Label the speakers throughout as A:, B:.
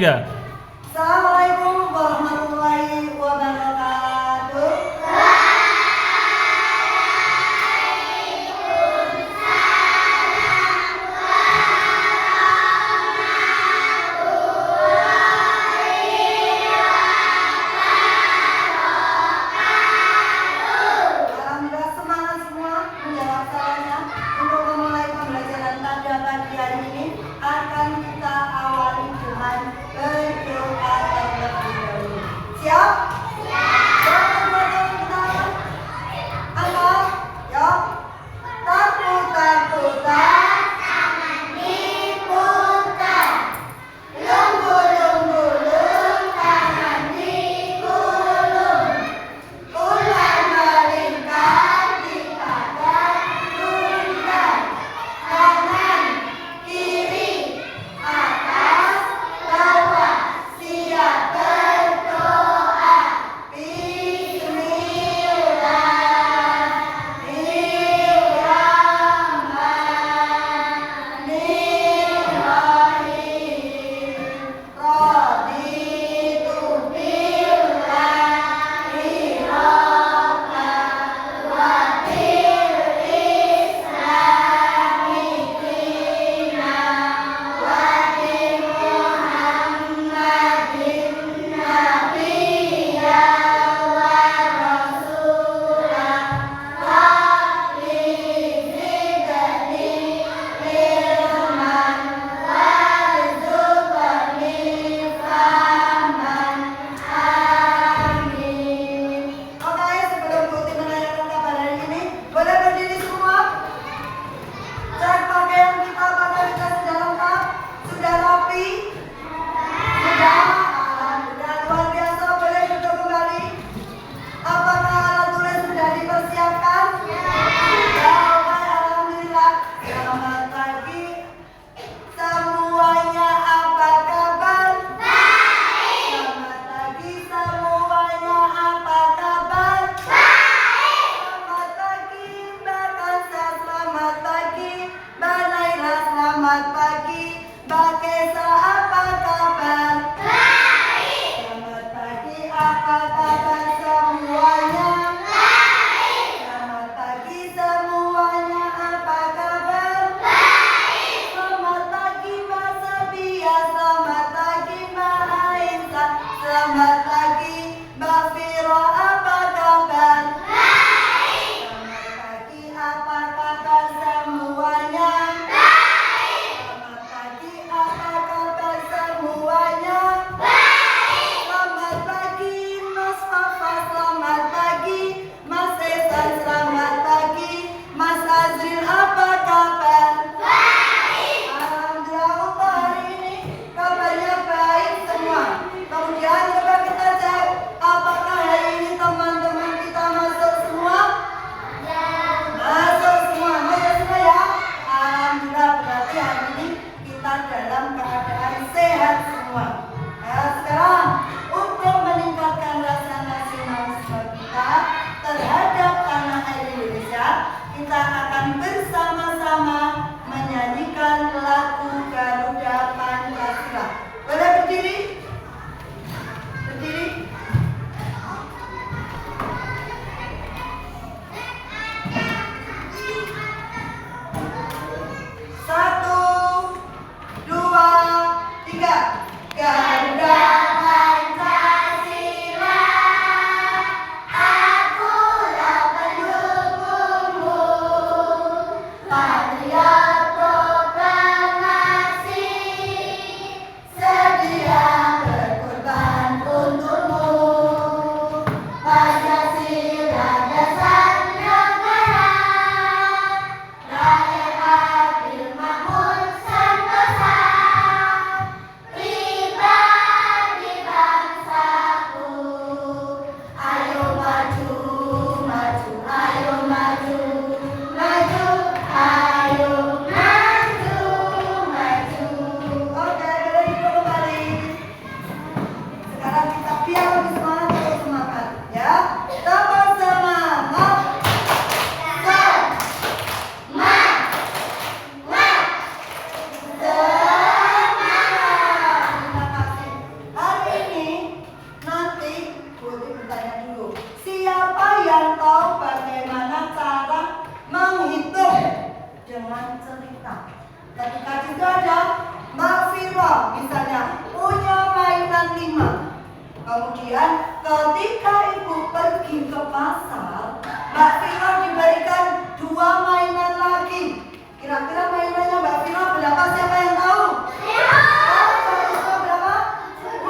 A: Tiga.
B: Assalamualaikum warahmatullahi wabarakatuh. Alhamdulillah semangat semua menjawab salahnya. Untuk memulai pembelajaran tanda pagi hari ini akan kita awali dengan berdoa terlebih dahulu. Siap? Selamat pagi, Mbak Kesa, apa kabar? Baik. Selamat pagi, apa kabar semuanya? Baik. Selamat pagi semuanya, apa kabar? Baik. Selamat pagi Mbak Sabia, selamat pagi Mbak Aisyah, selamat pagi Mbak Viro, apa kabar? Baik. Selamat pagi, apa kabar semuanya? Dalam keadaan sehat semua. Nah, sekarang untuk meningkatkan rasa nasionalisme kita terhadap tanah air Indonesia, kita akan bersama-sama menyanyikan lagu Garuda Pancasila. Boleh berdiri? Berdiri. Garuda Pancasila, akulah pendukungmu, patriot proklamasi, sedia berkorban untukmu. Pancasila dasar negara, rakyat adil makmur sentosa. Bye. misalnya punya mainan 5. Kemudian ketika ibu pergi ke pasar, Mbak Vino diberikan 2 mainan lagi. Kira-kira mainannya Mbak Vino berapa? Siapa yang tahu? Berapa?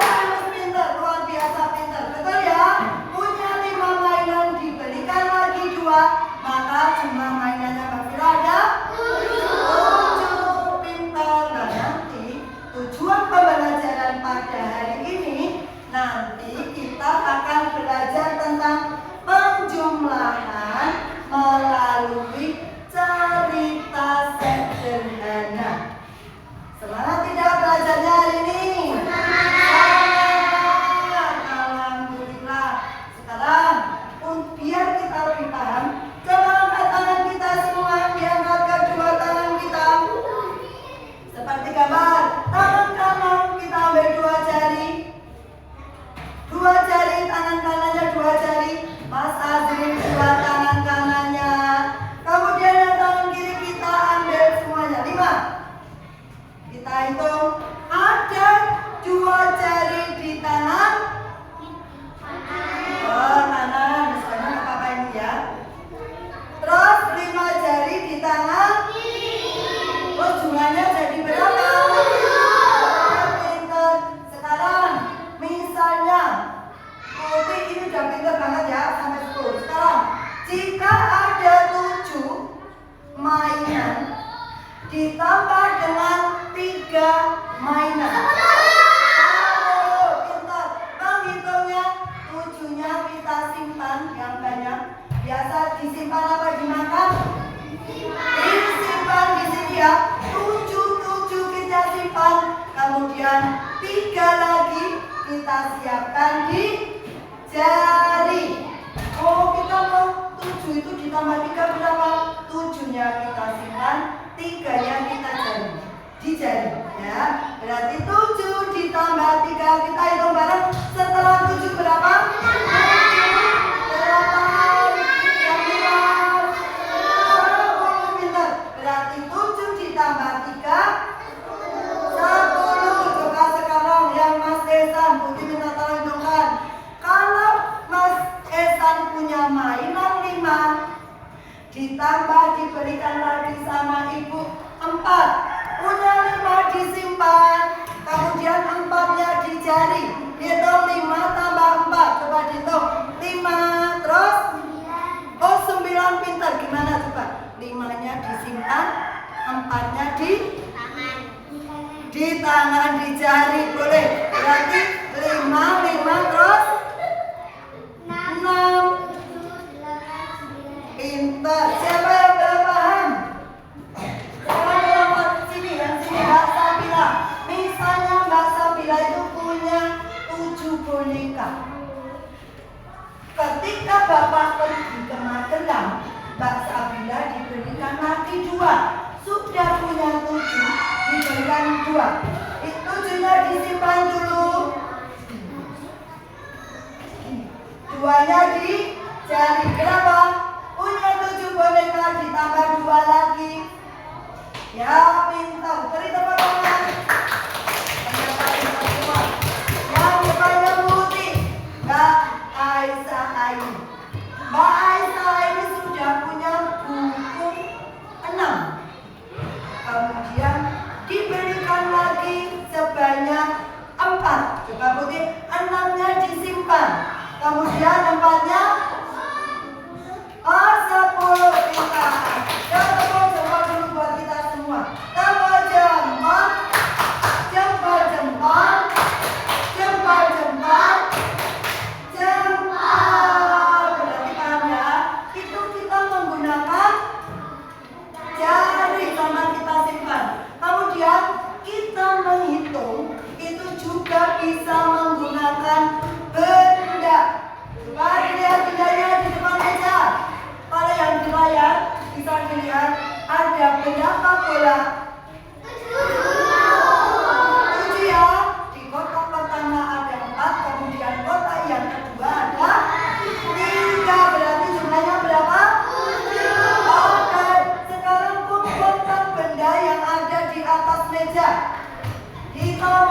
B: Wah, pintar, luar biasa pintar. Betul ya? Punya 5 mainan diberikan lagi 2, maka jumlah mainannya Mbak Vino ada 7. Pintar. Nah, nanti tujuan pembelajaran pada hari ini, nanti kita akan belajar tentang penjumlahan melalui cerita sederhana. Semangat tidak belajarnya hari ini? Semangat! Alhamdulillah. Sekarang, biar kita lebih paham, coba angkat tangan kita semua, diangkat kedua tangan kita. Seperti gambar, tangan kanan kita ambil 2 jari. 2 jari, tangan kanannya 2 jari. Mas Azri 2 tangan kanannya. Kemudian yang tangan kiri kita ambil semuanya 5. Kita hitung, ada 2 jari di tangan kanan, misalnya nggak apa-apa ini ya. Terus 5 jari di tangan kiri. Terus jumlahnya jadi berapa? Pinter. Sekarang misalnya Putih ini udah pinter banget ya, sampai 10. Sekarang jika ada 7 mainan ditambah dengan 3 mainan, pintar. Menghitungnya, 7-nya kita simpan yang banyak. Biasa disimpan apa dimakan? Disimpan di sini ya. 7 kita simpan. Kemudian 3 lagi kita siapkan di jari. Oh, kita mau 7 itu ditambah 3 berapa? 7-nya kita simpan, 3-nya kita jari. Di jari ya. Berarti 7 ditambah 3, kita hitung bareng. Setelah 7 berapa? 8, yang 5, 10. Pintar. Berarti 7 ditambah 3, 10. Coba sekarang yang Mas Esan, Putih minta tolong hitungkan. Kalau Mas Esan punya mainan 5, ditambah diberikan lagi sama ibu 4, punya 5 disimpan, kemudian 4-nya di jari. Hitung 5 tambah 4, coba dihitung 5, terus 9, pintar. Gimana coba? 5-nya disimpan, 4-nya di tangan, di jari, boleh. Berarti 5 terus 6. Pintar. Siapa yang belum paham? Sini Mbak Sabila. Misalnya Mbak Sabila itu punya 7 boneka. Ketika Bapak pergi ke Magelang, Mbak Sabila diberikan lagi 2. Sudah punya 7, diberikan 2. Itu 7-nya disimpan dulu. 2-nya di jari. Berapa? Punya 7 boneka ditambah 2 lagi. Ya, pintar. Beri tepuk tangan. Yang depannya Putih, Mbak Aisyah Aini. Mbak Aisyah ini sudah punya buku 6. Kemudian diberikan lagi sebanyak 4. Coba Putih, 6-nya disimpan. Kemudian 4-nya 10. Pintar. Tepuk jempol dulu buat kita semua. Tepuk jempol. Jempol jempol. Jempol jempol. Jempol. Berarti paham ya? Itu kita menggunakan jari sama kita simpan. Kemudian kita menghitung itu juga bisa menggunakan benda. Coba dilihat bendanya di depan meja. Kalau yang di layar bisa dilihat ada berapa bola? 7 ya. Di kotak pertama ada 4, kemudian kotak yang kedua ada 3. Berarti jumlahnya berapa? 7. Oke, sekarang kumpulkan benda yang ada di atas meja. Ditambah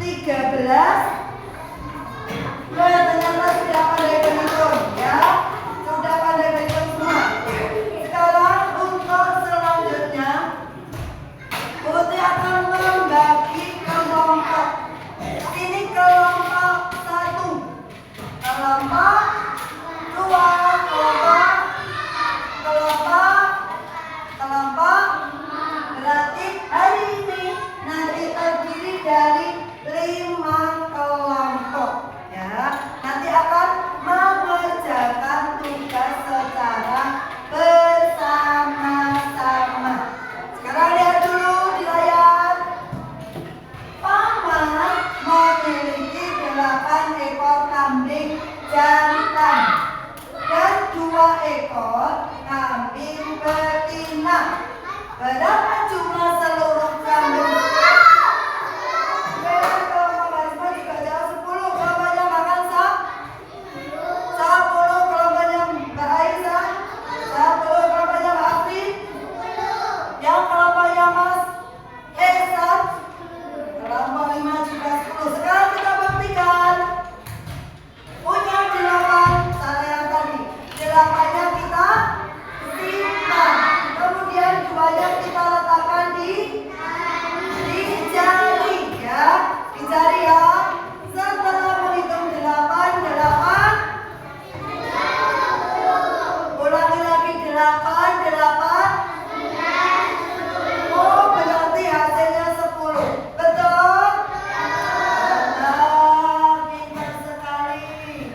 B: 13. Ternyata sudah pandai berhitung ya. Sudah pandai berhitung semua. Sekarang untuk selanjutnya Putri akan membagi kelompok. Ini kelompok 1, kelompok 2, kelompok. Berarti hari ini nanti terdiri dari 5 kelompok ya. Nanti akan mengerjakan tugas secara bersama-sama. Sekarang lihat dulu di layar. Paman memiliki 8 ekor kambing jantan dan 2 ekor kambing betina. Berapa jumlah seluruh kambing? Kelompok Karisma juga jauh 10. Kelompoknya makan 10. Kelompoknya Mbak Aisyah 10. Kelompoknya Mbak Afri. Yang kelompoknya Mas Esan. Kelompok 5 juga 10. Sekarang kita buktikan. Punya 8, cara yang tadi. 8-nya kita simpan. Kemudian 2-nya kita letakkan di jari ya. Di jari ya. Setelah menghitung 8. Ulangi lagi 8. Oh, berarti hasilnya 10. Betul? Benar, pintar sekali.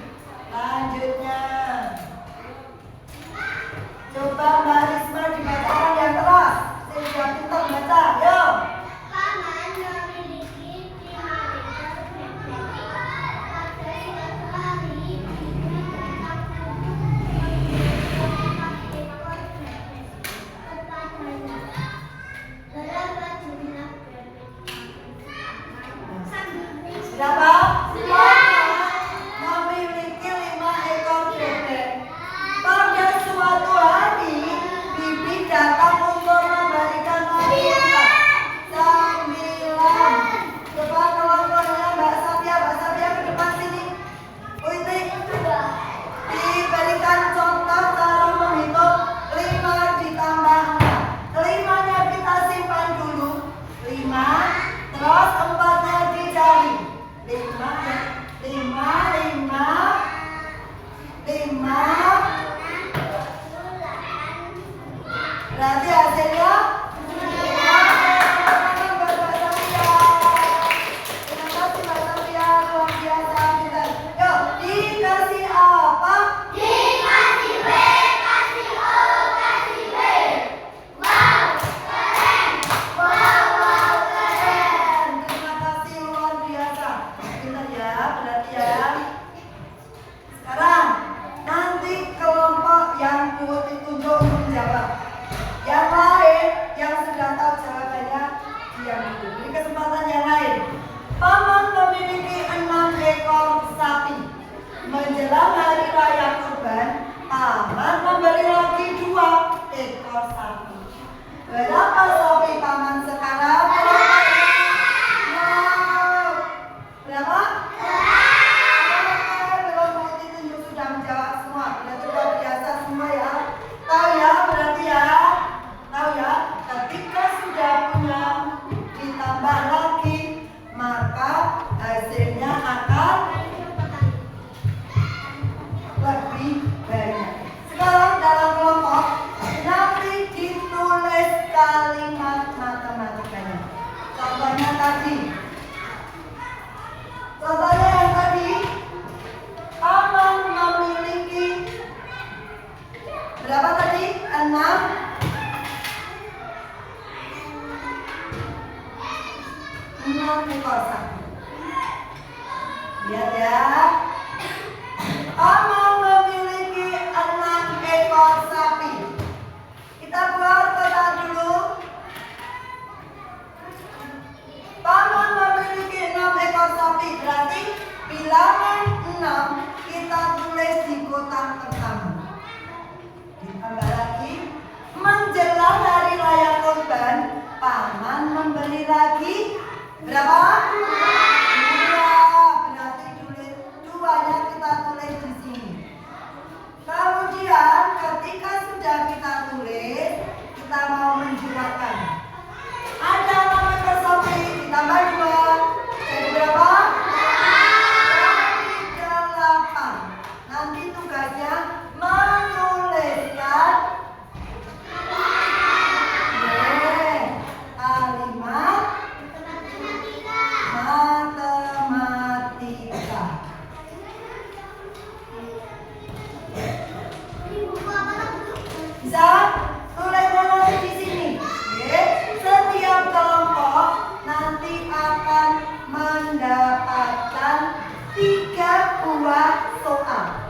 B: Lanjutnya. Coba Mbak Risma dibacakan yang keras. Saya sudah pintar baca. Yuk.
A: Paman memiliki 5 ekor bebek. Pada suatu hari, ibunya datang kepadanya. Berapa jumlah bebek?
B: Berapa? Memiliki 5 ekor bebek. Pada suatu hari, bibi datang untuk memberikan makan. 9. Coba kelompoknya Mbak Safia ke depan sini. Witri, diberikan contoh cara menghitung 5 ditambah 4. 5-nya kita simpan dulu. 5, terus 4-nya dicari. 5. Berarti hasilnya 9. Terima kasih Mbak Safia, luar biasa pintar. Yuk, dikasih apa?
A: Dikasih B, kasih O, kasih B. Wow, keren. Wow, keren.
B: Terima kasih, luar biasa. Pintar ya, berarti ya. Sekarang nanti kelompok yang Putri tunjuk untuk menjawab. Yang lain yang sudah tahu jawabannya diam dulu. Ini kesempatan yang lain. Paman memiliki 6 ekor sapi. Menjelang hari raya Kurban, paman membeli lagi 2 ekor sapi. Berapa sapi paman sekarang? Wow. Berapa? Belum Putri tunjuk sudah menjawab semua. Berarti luar biasa semua ya. Tahu ya berarti ya. Tahu ya, ketika sudah punya ditambah lagi, maka hasilnya akan lebih banyak. Sekarang dalam kelompok nanti ditulis kalimat matematikanya. Contohnya tadi. Contohnya yang tadi, paman memiliki berapa tadi? 6 ekor sapi. Lihat ya. Paman memiliki 6 ekor sapi. Kita buat kotak dulu. Paman memiliki 6 ekor sapi. Berarti bilangan 6 kita tulis di kotak pertama. Ditambah lagi. Menjelang hari raya Kurban, paman membeli lagi berapa? mendapatkan 3 buah soal.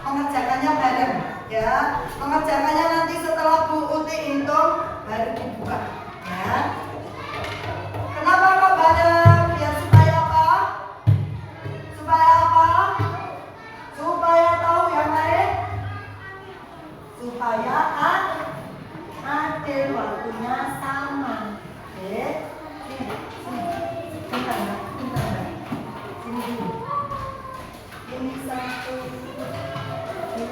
B: Mengerjakannya bareng ya. Mengerjakannya nanti setelah Bu Uti hitung baru dibuka ya. Kenapa kok bareng? Biar supaya apa? Supaya apa? Supaya tahu yang lain. Supaya adil, waktunya sama. Oke. Sini. Bentar, Mbak. Sini dulu. Ini 1, 2,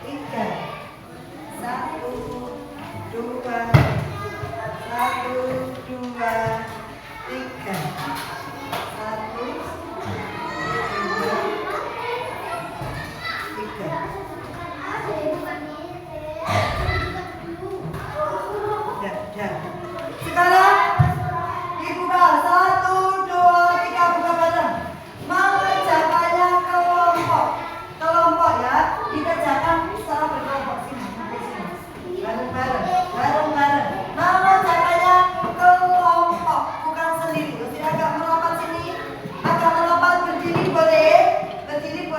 B: 3. 1, 2, 1, 2, 3. 1, 2, 3. Ya. Sekarang dibuka 1, 2, 3, buka bareng. Mengerjakannya kelompok ya. Dikerjakan secara berkelompok sini. Bareng-bareng. Mengerjakannya kelompok, bukan sendiri. Jadi agak merapat sini. Agak merapat berdiri boleh. Sini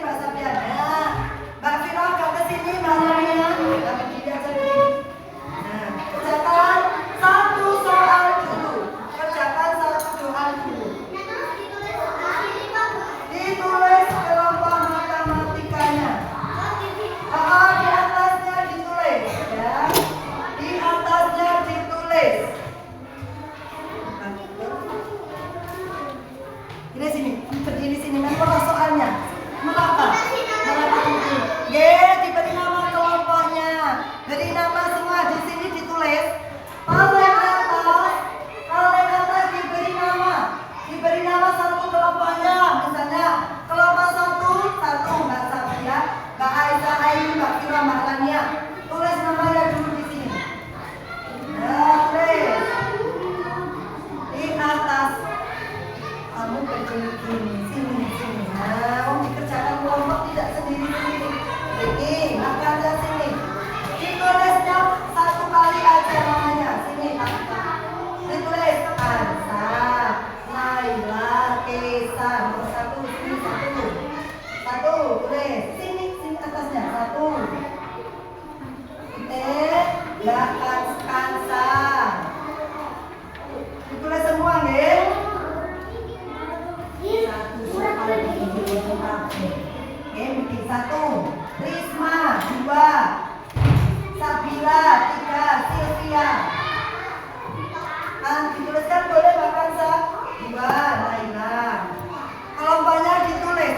B: Mbak Sabian. Nah, Mbak Vira agak ke sini, Mbak Maria. Berdiri aja dulu. Nah, kerjakan 1 soal dulu. Ditulis kelompok matematikanya. Di atasnya ditulis ya. Di atasnya ditulis. Ini sini, berdiri sini. Mana soalnya? Merapat dulu. Diberi nama kelompoknya. Beri nama semua di sini ditulis. Paling atas diberi nama satu kelompoknya. Misalnya kelompok 1 Mbak Safia, Mbak Aisyah, Ayu, Mbak Fira, Mbak Rania. Tulis namanya dulu di sini. Nah, tulis di atas. Kamu berdiri sini. Nah, dikerjakan kelompok tidak sendiri-sendiri. Ini, makanya sini. Ditulisnya 1 kali aja namanya. Sini, ditulis Ansa, Naila, Kesa. Nomor 1, sini 1, tulis. Sini atasnya 1. Mbak Kansa. Ditulis semua nggih. 1. Risma. 2. Sabila. 3. Sylvia. Dituliskan boleh Mbak Kansa. 2. Naila. Kelompoknya ditulis.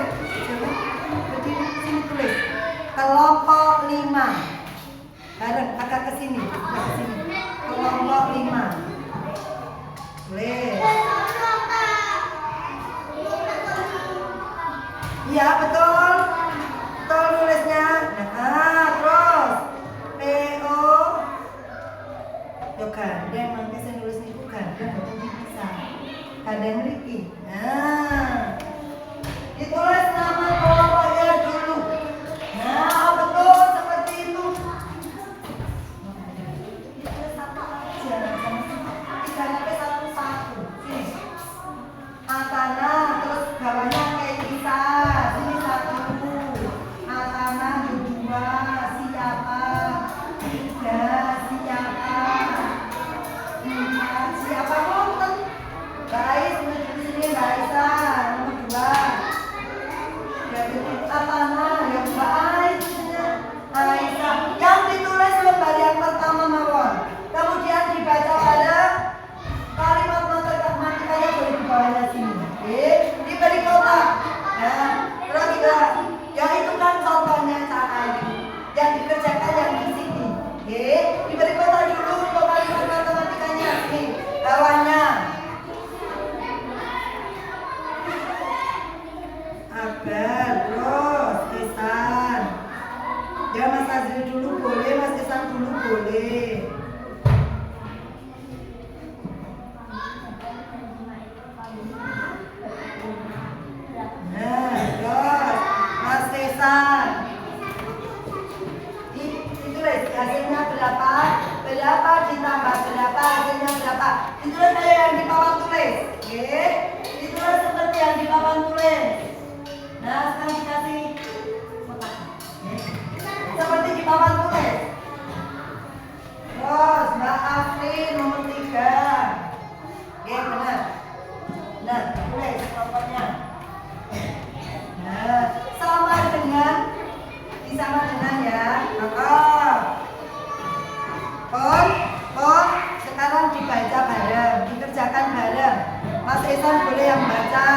B: Berdiri sini tulis. Kelompok 5. Bareng agak ke sini. Kelompok 5. Tulis. Iya betul nulisnya. Nah, terus PO. Yo gandeng mangke sing nulis niku gandeng boten bisa. Gandeng mriki. Nah. Ditulis nama kelompoknya dulu. Nah, betul seperti itu. Ditulis satu aja. Sampai satu-satu. Sini. Atana, terus bawahnya kayak Lisa. Sini 1. Atana 2. Siapa? 3. Siapa? 4. Siapa konten? Baik, di sini Mbak Aisyah. Nomor 2. Atana, yang Mbak Aisyah. Yang ditulis lembar yang pertama mawon. Kemudian dibaca pada kalimat matematikanya boleh di bawahnya sini. Diberi kotak. Nah, terus kita, ya itu kan contohnya cara ini. Yang dikerjakan yang di sini. Diberi kotak dulu untuk kalimat matematikanya. Sini, bawahnya. Agar, terus, Isan. Ya Mas Azri dulu boleh, Mas Isan dulu boleh. Hasilnya berapa ditambah berapa, hasilnya berapa. Itu yang di bawah tulis. Oke. Nah, tulis pokoknya. Nah, sama dengan ya. Sekarang dibaca bareng, dikerjakan bareng. Mas Ihsan boleh yang baca.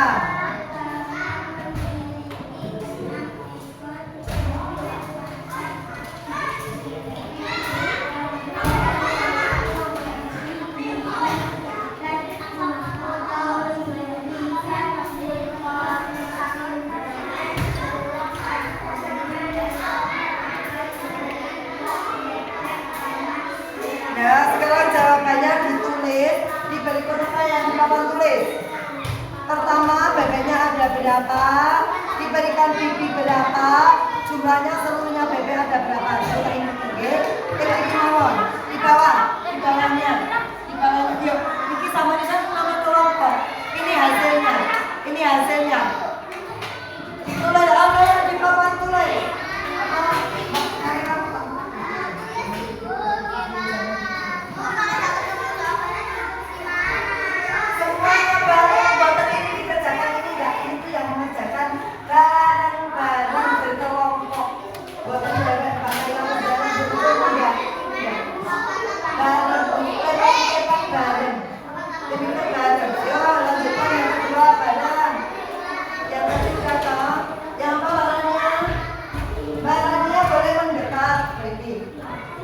B: Ya, sekarang jawabannya ditulis di berikutnya yang di papan tulis. Pertama, bebeknya ada berapa? Diberikan bibi berapa? Jumlahnya seluruhnya bebek ada berapa? Coba ingat, oke? Kita mawon di bawahnya. Yuk, Niki sama Nisa nama kelompok. Ini hasilnya. Ditulis apa yang di papan tulis?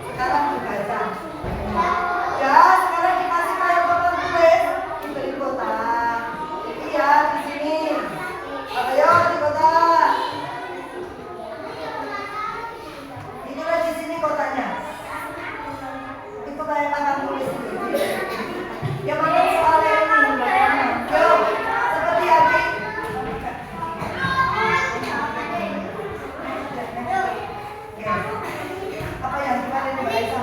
B: Sekarang dibaca. Ya, sekarang dikasih kayak papan tulis diberi kotak. Iya, di sini. Ayo di kotak. Ditulis di sini kotaknya. Itu kayak papan tulis ini. Ya mana soalnya ini? Yo, seperti adik. Apa yang kemarin dibaca?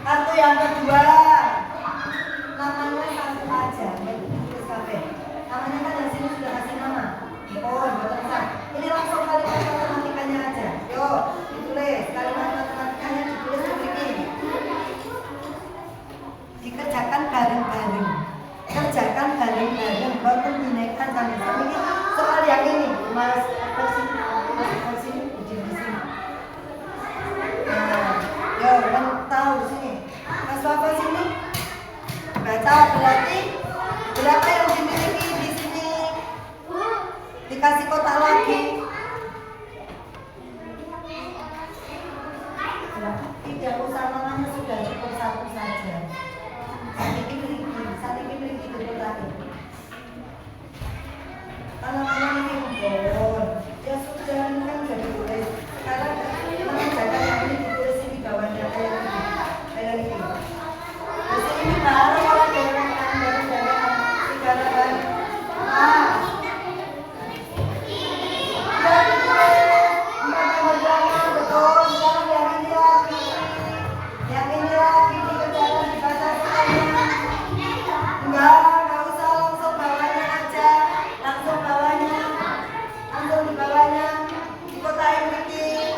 B: Atau yang kedua, namanya satu aja, tulis kafe. Namanya kan yang sini sudah kasih nama. Ini langsung kalimat matematikanya aja. Yuk, ditulis kalimat matematikanya ditulis begini. Dikerjakan bareng-bareng. Baru dinaikkan sampai ini soal yang ini, Mas. Sini, di sini. Yo, kan tahu sini. Mas Wafa sini. Baca berarti berapa yang dimiliki di sini? Dikasih kotak lagi. Tidak usah namanya sudah cukup satu saja. Saat ini miliki itu kotak. Namanya ini bon. Ya sudah ini kan sudah ditulis. Sekarang mengerjakan yang ini ditulis di bawahnya kayak ini. Terus ini baru kalau deretan dari tiga lebar. Ya ditulis. Betul. Sekarang yang ini lagi dikerjakan dibaca semuanya. Enggak usah langsung bawahnya aja. Langsung di bawahnya dikotain dikit.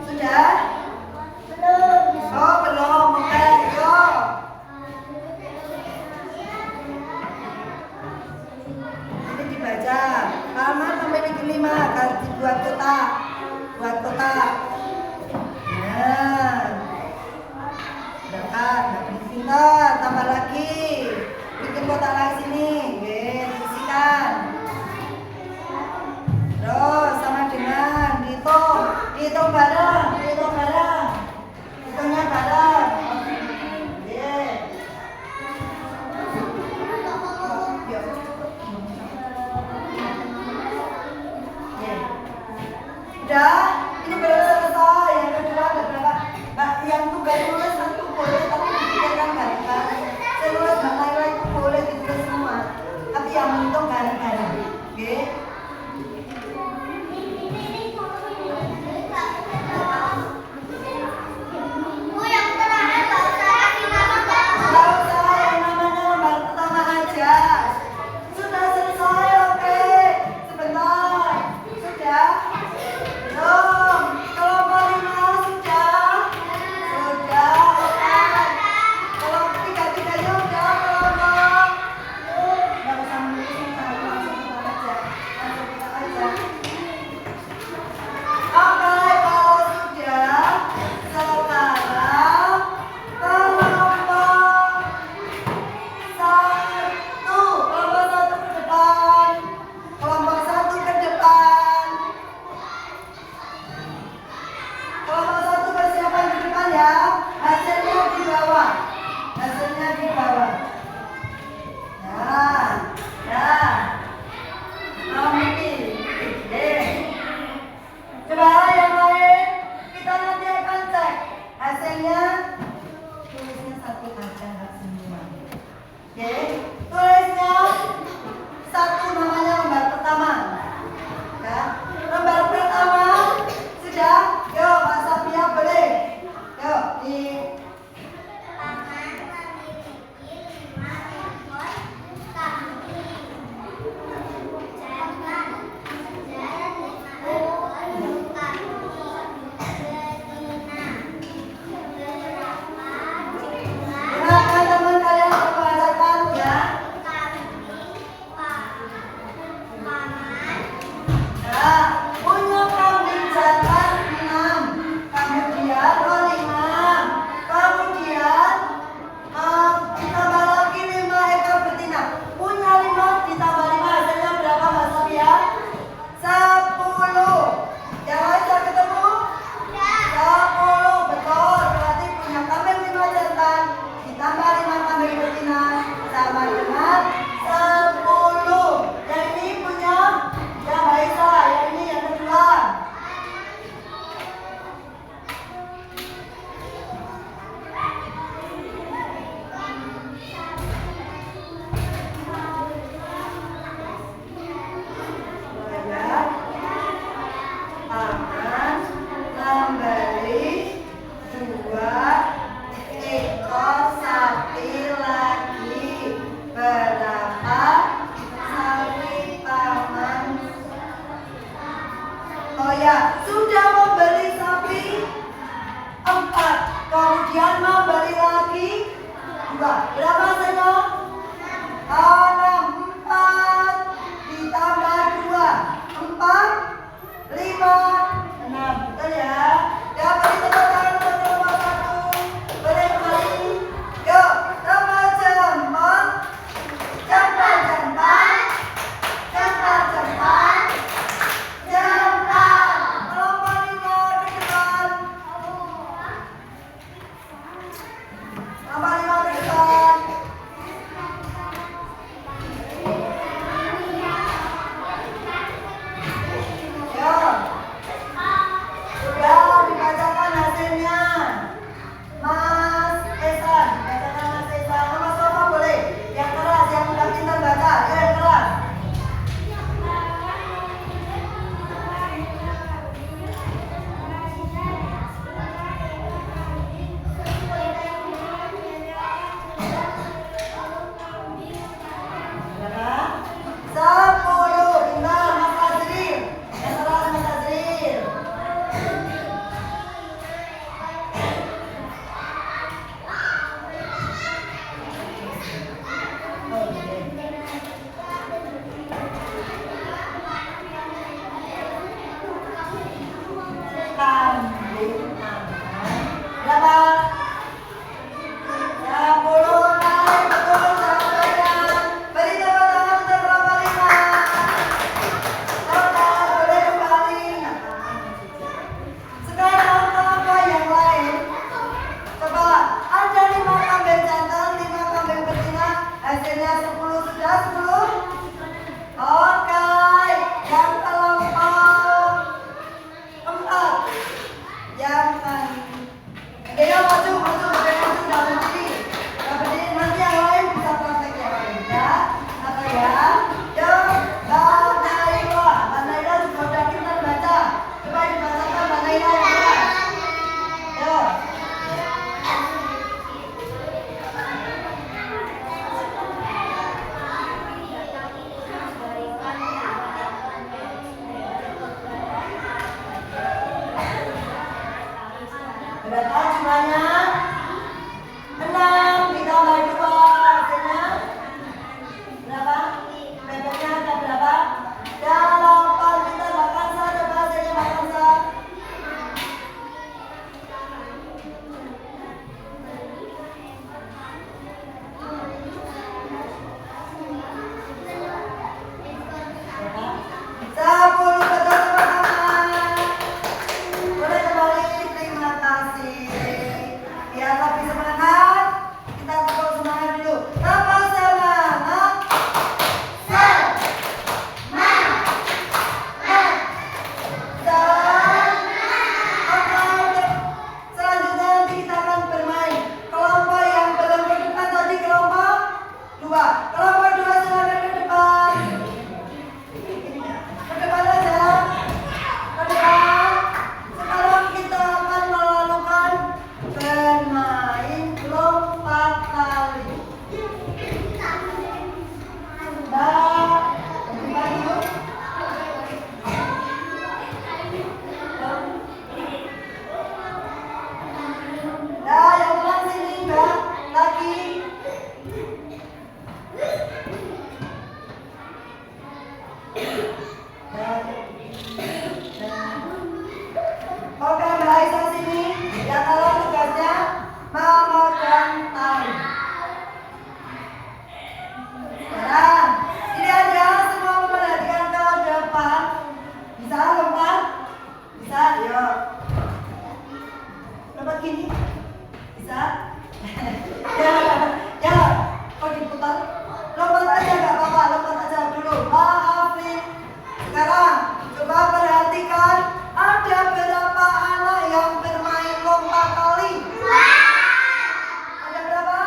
B: Sudah? Belum. Oh, belum. Oke, yuk. Ini dibaca. Halaman memiliki 5, ganti buat kotak. Nah, dekat, pintar, tambah lagi, bikin kotak lagi sini, diisikan. Terus sama dengan dihitung bareng, hitungnya bareng. Sudah, ini belum selesai. Yang kedua ada berapa? Yang tugas tulis itu boleh, tapi dipikirkan bareng-bareng. Seluruh nilai itu boleh ditulis semua, tapi yang menghitung bareng-bareng. Oke?
A: Bu, yang terakhir nggak usah kasih nama Mbak.
B: Nggak usah, yang namanya lembar pertama aja. Sudah selesai, oke? Sebentar. Sudah? Belum. Kelompok 5 sudah? Sudah. Kelompok 3-3-nya udah kelompok. Nggak usah menulis, langsung kita aja. Langsung kita aja. Oke, kalau sudah, sekarang kelompok 1. Kelompok 1 ke depan. Kelompok 1 ke depan. Kelompok 1 persiapan di depan ya. Hasilnya di bawah. Hasilnya di bawah. Nah, nah. Amin. Coba yang lain, kita nanti akan cek hasilnya. Tulisnya satu aja, nggak semua. Oke, tulisnya satu, namanya lembar pertama. Ya, lembar pertama sudah. Yuk, Pak Sabia boleh. Yuk, di
A: Taman memiliki 5 ekor kambing. Jangan dan 5 ekor kambing betina. Berapa jumlah
B: silakan teman kalian membacakan ya.
A: kambing paman?
B: Nah, punya kambing jantan 6, kemudian 5, kemudian ditambah lagi 5 ekor betina. Punya 5 ditambah 5 hasilnya berapa Mbak Sofia? 10. Yang lain sudah ketemu? 10, betul. Berarti punya kambing 5 jantan ditambah 5 kambing betina sama dengan 10. Yang ini punya yang Baisa, yang ini yang kedua. Ya. Akan membeli 2 ekor sapi lagi. Berapa sapi paman? Oh ya, sudah membeli sapi 4, kemudian membeli lagi 2. Berapa hasilnya? 4 ditambah 2, 4, 5, 6. Betul ya? Ya, beri tepuk tangan untuk kelompok 1. Boleh kembali. Yuk, cepat cepat. Cepat cepat. Cepat cepat. Cepat. Kelompok 5 ke depan. Kelompok 5 ke depan. memegang tali. Sekarang ini aja semua memperhatikan ke depan. Bisa lompat? Bisa, yuk. Lompat gini? Bisa? Ya, kok diputar? Lompat aja gak apa-apa, lompat aja dulu. Maafin. Sekarang coba perhatikan, ada berapa anak yang bermain lompat tali? Ada berapa?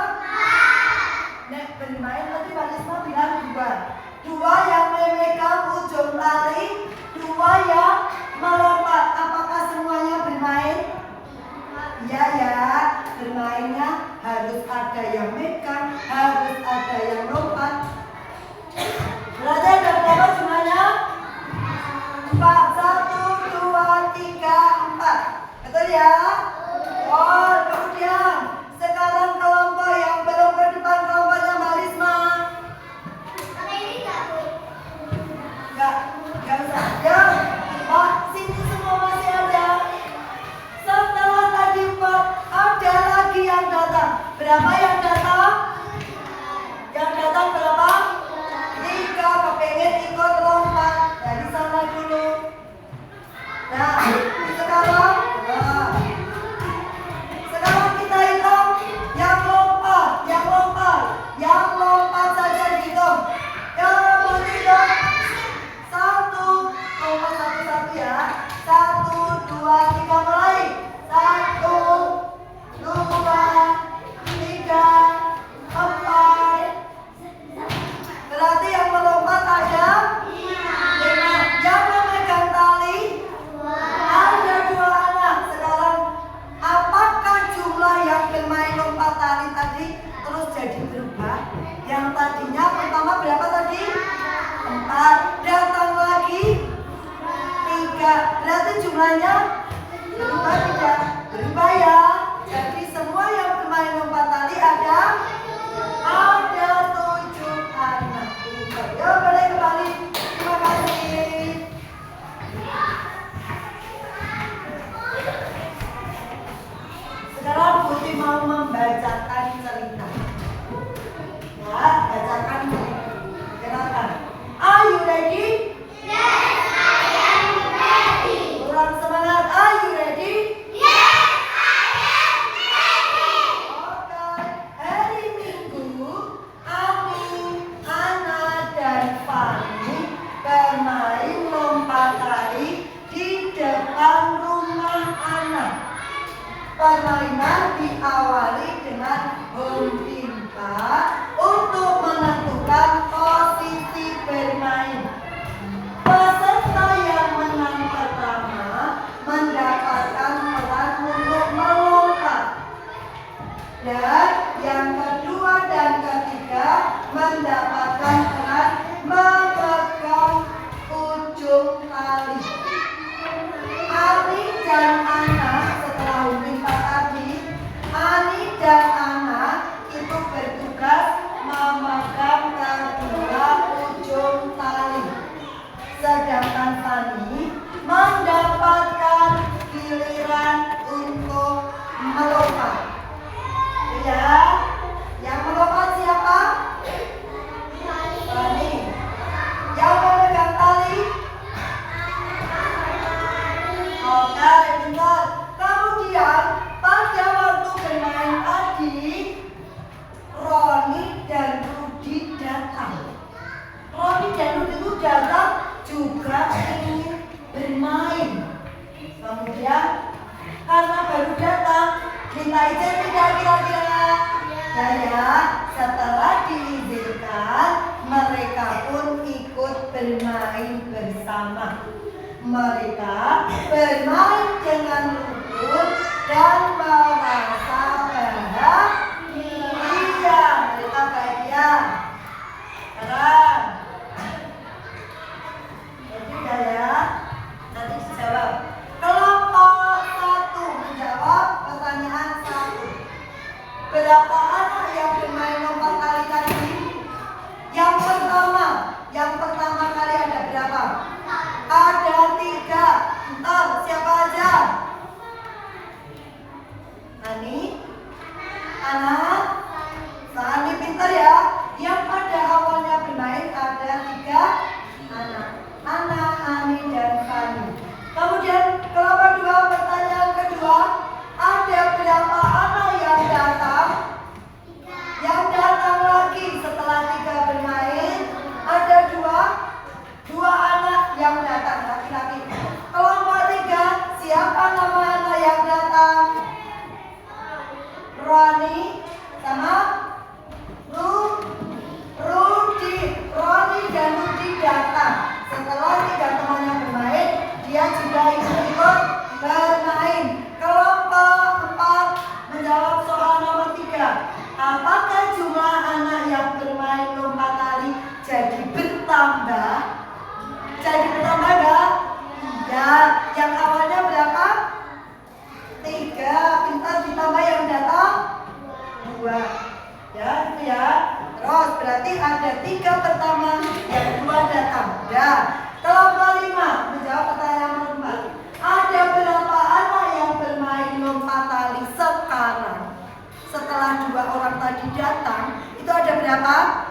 B: Nek bermain tadi Pak Risma bilang dua yang memegang ujung tali, dua yang melompat. Apakah semuanya bermain? Iya ya, bermainnya harus ada yang megang, harus ada yang lompat. Berarti ada berapa jumlahnya? 4, 1, 2, 3, 4. Betul ya? Oh, kemudian sekarang kelompok yang belum ke depan, kelompoknya Mbak Risma. Enggak usah. Ya, Pak, sini semua masih ada. Setelah tadi 4, ada lagi yang datang. Berapa yang datang? Yang datang berapa? 3, kepengen ikut lompat. Dari sana dulu. Nah, sekarang kita hitung yang lompat saja dihitung. Yang berhitung 1, lompat satu-satu ya. 1, 2, 3 mulai. 1, 2, 3, 4. Berarti yang melompat ada 5. Yang memegang tali ada 2 anak. Sekarang apakah jumlah yang bermain lompat tali tadi terus jadi berubah? Yang tadinya pertama berapa tadi? 4. Datang lagi 3. Berarti jumlahnya berubah tidak? Berubah ya. Jadi semua yang bermain lompat tali ada 7 anak. Yuk boleh kembali. Terima kasih. Sekarang Putri mau membacakan cerita. Ya, bacakan cerita. Silakan. Are you ready?
A: Yes, I am ready.
B: Kurang semangat. Are you ready?
A: Yes, I am ready.
B: Oke. Hari Minggu, Ami, Ana, dan Fani bermain lompat tali di depan rumah Ana. Permainan diawali dengan meminta untuk menentukan posisi bermain. Peserta yang menang pertama mendapatkan peran untuk melompat. Dan yang kedua dan ketiga mendapatkan peran memegang ujung tali. Ani dan Ana setelah meminta tadi, Ani dan Ana itu bertugas memegang kedua ujung tali. Sedangkan Fani mendapatkan giliran untuk melompat. Ya, yang melompat siapa? Fani. Yang memegang tali? Oke, bentar. Kemudian pada waktu bermain tadi, Roni dan Rudi datang. Roni dan Rudi itu datang juga ingin bermain. Kemudian karena baru datang, minta izin tidak kira-kira? Ya, setelah diizinkan, mereka pun ikut bermain bersama. Mereka bermain dengan rukun dan merasa bahagia. Mereka bahagia. Sekarang, jadi ya, nanti dijawab. Kelompok 1 menjawab pertanyaan 1. Berapa anak yang bermain lompat tali tadi? Yang pertama kali ada berapa? Ada 3. Entar siapa aja? yang awalnya berapa? 3. Pintar ditambah yang datang 2. Ya, itu ya. Terus berarti ada 3 pertama, yang 2 datang. Ya. Kelompok 5 menjawab pertanyaan nomor 4. Ada berapa anak yang bermain lompat tali sekarang? Setelah 2 orang tadi datang, itu ada berapa?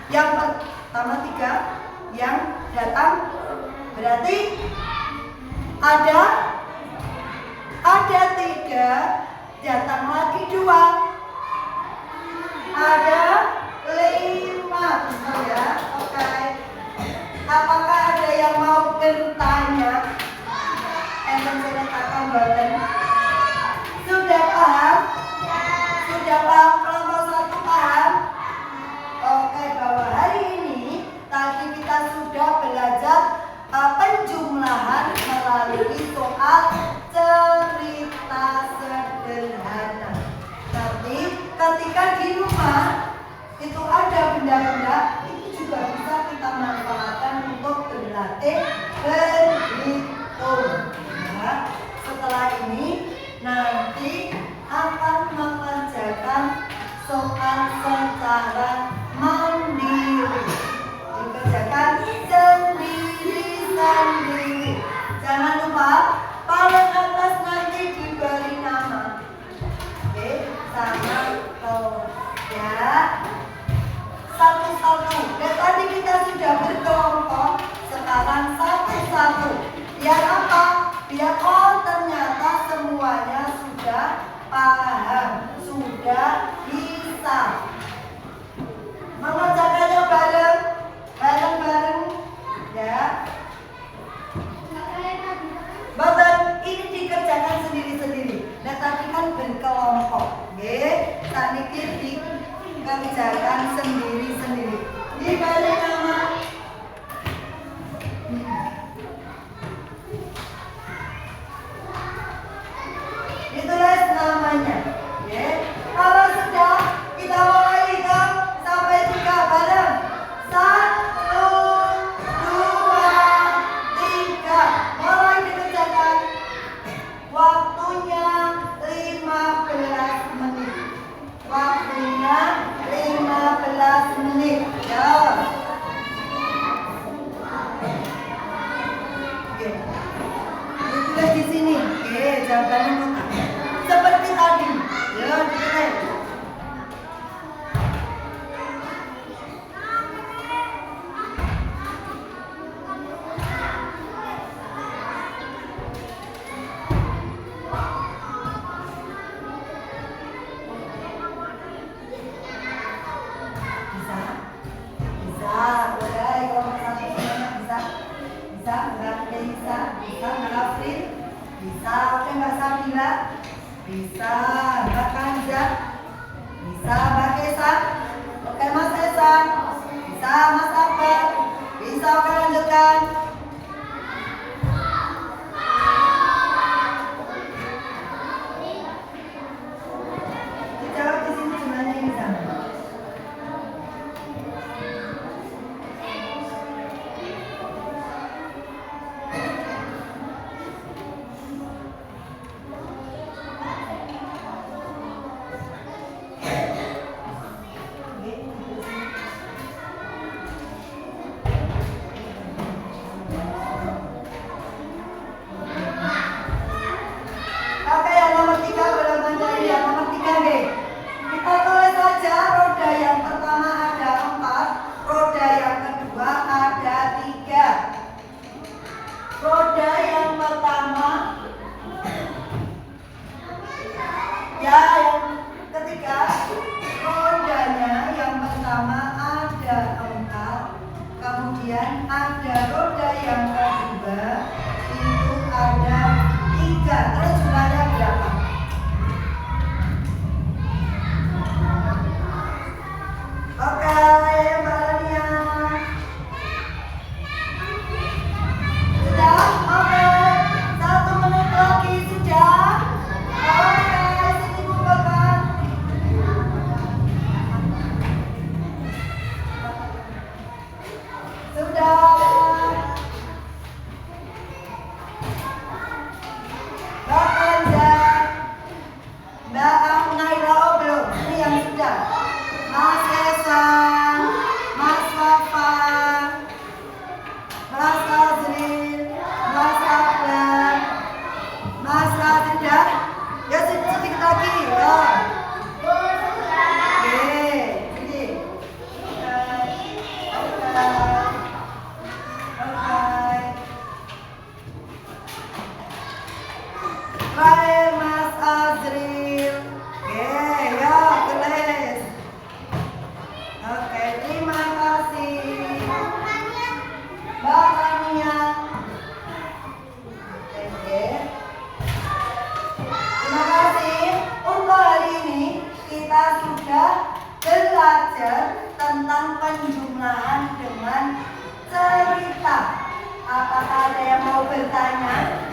B: Yang pertama 3, yang datang berarti ada 3, datang lagi 2. Ada 5, betul ya? Oke. Apakah ada yang mau bertanya? Saya katakan boten. Sudah paham? Sudah paham? Kelompok 1 paham? Oke, bahwa hari ini tadi kita sudah belajar penjumlahan melalui soal cerita sederhana. Tapi ketika di rumah itu ada benda-benda, itu juga bisa kita manfaatkan untuk berlatih berhitung. Ya, setelah ini nanti akan mengerjakan soal secara mandiri, dikerjakan sendiri-sendiri. Jangan lupa paling atas nanti diberi nama, oke, sama ya, satu-satu. Dan tadi kita sudah berkelompok, sekarang satu-satu. Biar apa? Biar ternyata semuanya sudah paham, sudah bisa. Mengerjakannya bareng-bareng ya. Betul, ini dikerjakan sendiri-sendiri. Nah tadi kan berkelompok, oke? Saat ini dikerjakan sendiri-sendiri. Diberi nama. Ditulis namanya, oke? Kalau sudah, kita mulai hitung sampai 3 bareng. 1, 2, 3. Mulai dikerjakan. Waktunya 15 menit. Waktunya 15 menit. Ya. Oke. Ditulis di sini. Oke, jawabannya kotak. Seperti tadi. Ya, ditulis. Bisa, oke Mbak Sabila. Bisa, Mbak Kanza. Bisa, Mbak Kesa. Oke Mas Esa. Bisa, Mas Akbar. Bisa, oke lanjutkan. Dijawab di sini jumlahnya ini sama. Terakhir Mas Azril. Oke, ya keles. Oke, terima kasih. Mbak Tania. Oke. Terima kasih. Untuk hari ini kita sudah belajar tentang penjumlahan dengan cerita. Apakah ada yang mau bertanya?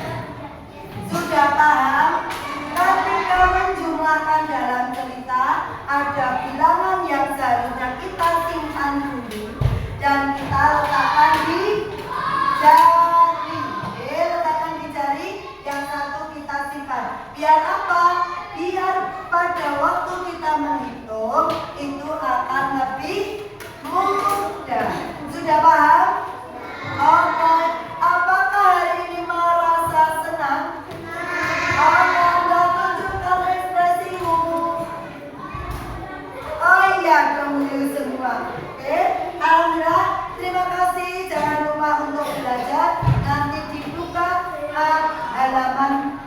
B: Sudah paham? Ketika menjumlahkan dalam cerita, ada bilangan yang seharusnya kita simpan dulu dan kita letakkan di jari. Letakkan di jari, yang satu kita simpan. Biar apa? Biar pada waktu kita menghitung itu akan lebih mudah. Sudah paham? Oke. Apakah hari ini merasa senang? Oke, Anda tunjukkan ekspresimu. Oh iya, kamu semua. Oke, Alhamdulillah. Terima kasih. Jangan lupa untuk belajar. Nanti dibuka halaman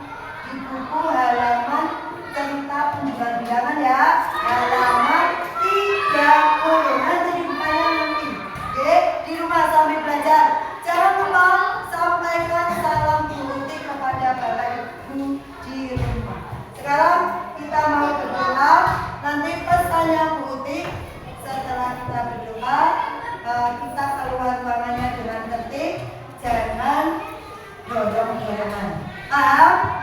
B: di buku halaman cerita penjualan bilangan ya. Halaman 30. Nanti dibukanya nanti. Oke, di rumah sambil belajar. Jangan lupa sampaikan salam putih kepada Bapak Ibu di rumah. Sekarang kita mau berdoa. Nanti pesannya putih. Setelah kita berdoa, kita keluar ruangannya dengan tertib. Jangan dorong-dorongan. Paham?